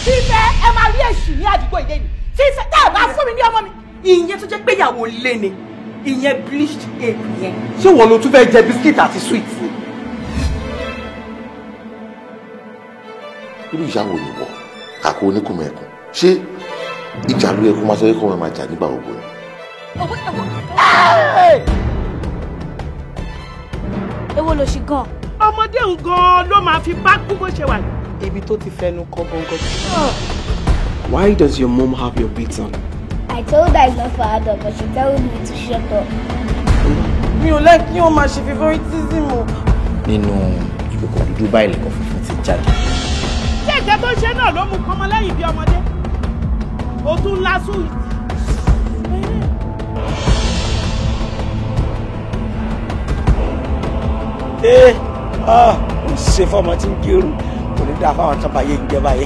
fífẹ́ ẹ máa rí èṣù ní àdúgbò ilé ni fífẹ́ tá a bá fún mi ní ọmọ mi. ìyẹn tó jẹ́ pé ìyàwó lé ni ìyẹn bleached egg yẹn. ṣé wọn ló tún fẹ́ jẹ bisikíìtì àti sweet ni. irú ìyàwó ni wọ kàkó oníkùnmọ̀ ẹ̀kún ṣé ìjà ló yẹ kó máa sọ pé kó máa jà nígbà gbogbo ni. èwo ló ṣì gan. ọmọdé ń gan ló máa fi bá kú bó ṣe wà. ibi tó ti fẹnu kọ gbọngàn. Why does your mom have your beats on? I told her it's not for adult, but she told me to shut up. mi ò lẹ́ kí wọ́n máa ṣe favoritism o. nínú ìkòkò dúdú báyìí lẹ́kọ̀ọ́ funfun ti jáde. ṣé ìjẹ́ tó ṣe náà ló mú kọ́mọ lẹ́yìn bí ọmọdé o tún lásù yìí. ó ṣe fọmọ tí ń kírun kò ní dáa fáwọn tó bá yé ń jẹ báyìí.